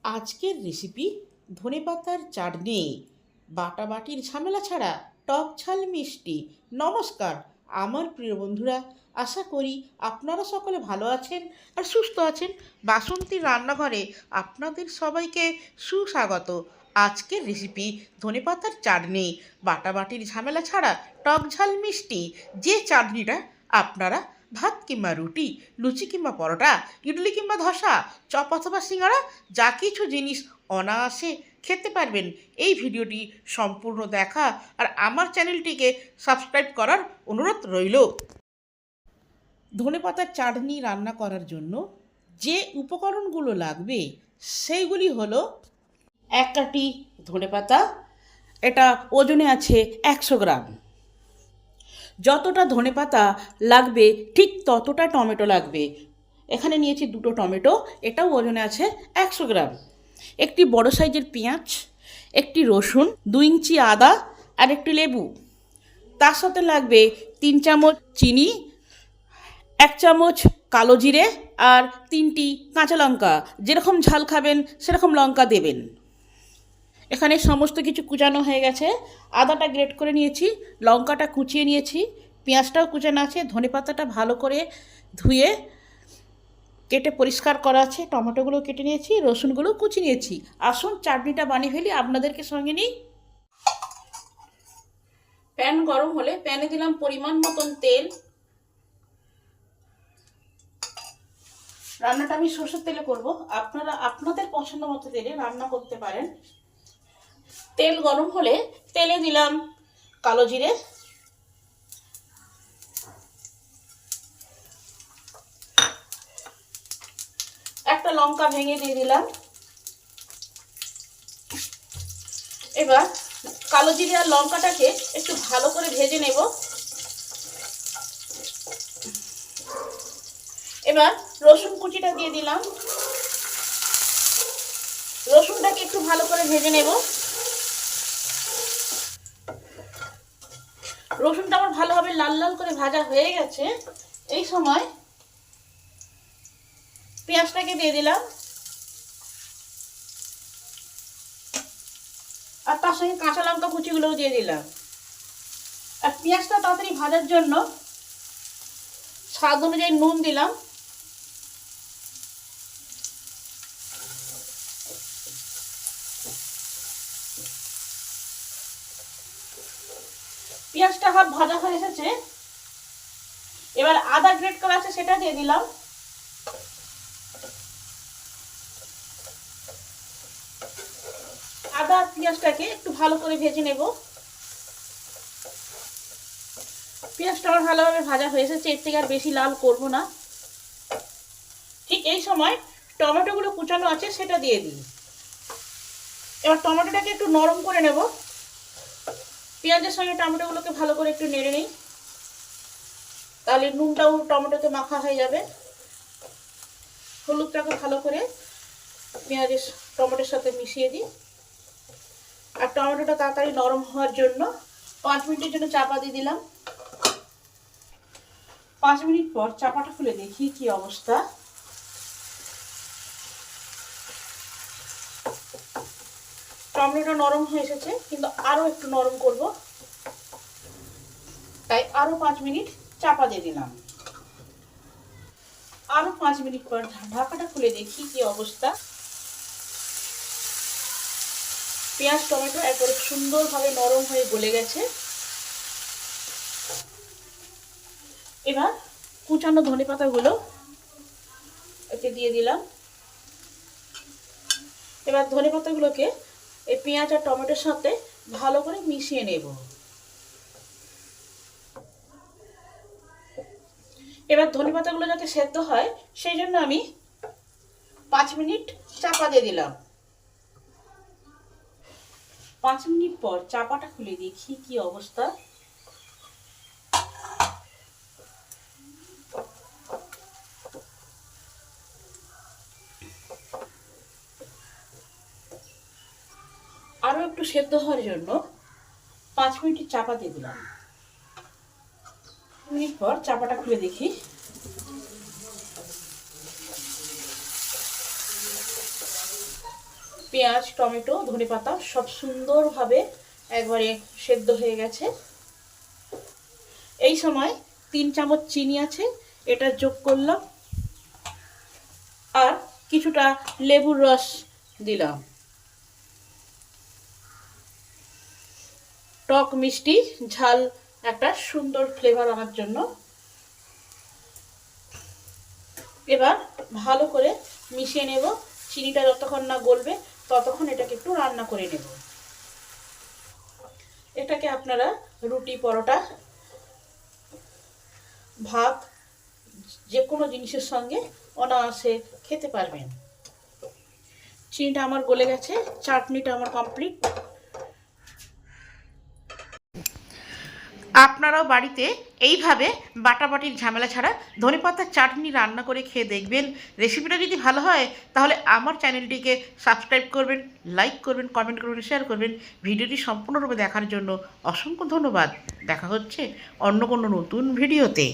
আজকের রেসিপি ধনেপাতার চাটনি, বাটাবাটির ঝামেলা ছাড়া টক ঝাল মিষ্টি। নমস্কার আমার প্রিয় বন্ধুরা, আশা করি আপনারা সকলে ভালো আছেন আর সুস্থ আছেন। বাসন্তীর রান্নাঘরে আপনাদের সবাইকে সুস্বাগত। আজকের রেসিপি ধনেপাতার চাটনি, বাটাবাটির ঝামেলা ছাড়া টক ঝাল মিষ্টি। যে চাটনিটা আপনারা ভাত কিংবা রুটি, লুচি কিংবা পরোটা, ইডলি কিংবা ধোসা, চপ অথবা সিঙ্গাড়া যা কিছু জিনিস অনায়াসে খেতে পারবেন। এই ভিডিওটি সম্পূর্ণ দেখা আর আমার চ্যানেলটিকে সাবস্ক্রাইব করার অনুরোধ রইল। ধনেপাতার চাটনি রান্না করার জন্য যে উপকরণগুলো লাগবে সেইগুলি হলো: এক কাঠি ধনেপাতা, এটা ওজনে আছে 100 গ্রাম। যতটা ধনেপাতা লাগবে ঠিক ততটা টমেটো লাগবে। এখানে নিয়েছি 2টো টমেটো, এটাও ওজনে আছে 100 গ্রাম। একটি বড় সাইজের পেঁয়াজ, একটি রসুন, 2 ইঞ্চি আদা আর একটি লেবু। তার সাথে লাগবে 3 চামচ চিনি, 1 চামচ কালো জিরে আর 3টি কাঁচা লঙ্কা। যেরকম ঝাল খাবেন সেরকম লঙ্কা দেবেন। এখানে সমস্ত কিছু কুচানো হয়ে গেছে। আদাটা গ্রেট করে নিয়েছি, লঙ্কাটা কুচিয়ে নিয়েছি, পেঁয়াজটাও কুচানো আছে, ধনেপাতাটা ভালো করে ধুয়ে কেটে পরিষ্কার করা আছে, টমেটোগুলো কেটে নিয়েছি, রসুনগুলো কুচি নিয়েছি। আসুন চাটনিটা বানিয়ে ফেলি, আপনাদেরকে সঙ্গে নিই। প্যান গরম হলে প্যানে দিলাম পরিমাণ মতন তেল। রান্নাটা আমি সরষের তেলে করব, আপনারা আপনাদের পছন্দ মতো তেলে রান্না করতে পারেন। তেল গরম হলে তেলে দিলাম কালো জিরে, একটা লঙ্কা ভেঙে দিয়ে দিলাম। এবার কালো জিরে আর লঙ্কাটাকে একটু ভালো করে ভেজে নেব। এবার রসুন কুচিটা দিয়ে দিলাম, রসুনটাকে একটু ভালো করে ভেজে নেব। রসুনটা আমার ভালোভাবে লাল লাল করে ভাজা হয়ে গেছে। এই সময় পেঁয়াজটাকে দিয়ে দিলাম আর তার সঙ্গে কাঁচা লঙ্কা কুচিগুলোও দিয়ে দিলাম। আর পেঁয়াজটা তাড়াতাড়ি ভাজার জন্য স্বাদ অনুযায়ী নুন দিলাম। পেঁয়াজটা হাফ ভাজা হয়ে এসেছে। এবার আদা গ্রেট করা আছে সেটা দিয়ে দিলাম। আদা আর পেঁয়াজটাকে একটু ভালো করে ভেজে নেব। পেঁয়াজটা আমার ভালোভাবে ভাজা হয়ে এসেছে, এর থেকে আর বেশি লাল করব না। ঠিক এই সময় টমেটোগুলো কুচানো আছে সেটা দিয়ে দিই। এবার টমেটোটাকে একটু নরম করে নেব। পেঁয়াজের সঙ্গে টমেটোগুলোকে ভালো করে একটু নেড়ে নিই, তাহলে নুনটাও টমেটোতে মাখা হয়ে যাবে। হলুদটাকে ভালো করে পেঁয়াজের টমেটোর সাথে মিশিয়ে দিই। আর টমেটোটা তাড়াতাড়ি নরম হওয়ার জন্য 5 মিনিটের জন্য চাপা দিয়ে দিলাম। 5 মিনিট পর চাপাটা খুলে দেখি কি অবস্থা। টমেটোটা নরম হয়ে এসেছে, কিন্তু আরো একটু নরম করব, তাই আরো 5 মিনিট চাপা দিয়ে দিলাম। আরো 5 মিনিট পর ঢাকাটা খুলে দেখি কি অবস্থা। পেঁয়াজ টমেটো একবারে সুন্দরভাবে নরম হয়ে গলে গেছে। এবার কুচানো ধনেপাতাগুলো এতে দিয়ে দিলাম। এবার ধনেপাতাগুলোকে এই পেঁয়াজ আর টমেটোর সাথে ভালো করে মিশিয়ে নেব। এবার ধনেপাতাগুলো যাতে সেদ্ধ হয় সেই জন্য আমি 5 মিনিট চাপা দিয়ে দিলাম। 5 মিনিট পর চাপাটা খুলে দেখি কি অবস্থা। আরো একটু সেদ্ধ হওয়ার জন্য 5 মিনিট চাপা দিয়ে দিলাম। মিনিট পর চাপাটা খুলে দেখি। পেঁয়াজ, টমেটো, ধনেপাতা সব সুন্দরভাবে একবারে সেদ্ধ হয়ে গেছে। এই সময় 3 চামচ চিনি আছে, এটা যোগ করলাম, আর কিছুটা লেবুর রস দিলাম। টক মিষ্টি ঝাল একটা সুন্দর ফ্লেভার আনার জন্য। এবার ভালো করে মিশিয়ে নেব। চিনিটা যতক্ষণ না গলবে ততক্ষণ এটাকে একটু রান্না করে নেব। এটাকে আপনারা রুটি, পরোটা, ভাত যে কোনো জিনিসের সঙ্গে অনায়াসে খেতে পারবেন। চিনিটা আমার গলে গেছে, চাটনিটা আমার কমপ্লিট। আপনারাও বাড়িতে এইভাবে বাটাবাটির ঝামেলা ছাড়া ধনেপাতার চাটনি রান্না করে খেয়ে দেখবেন। রেসিপিটা যদি ভালো হয় তাহলে আমার চ্যানেলটিকে সাবস্ক্রাইব করবেন, লাইক করবেন, কমেন্ট করবেন, শেয়ার করবেন। ভিডিওটি সম্পূর্ণরূপে দেখার জন্য অসংখ্য ধন্যবাদ। দেখা হচ্ছে অন্য কোনো নতুন ভিডিওতে।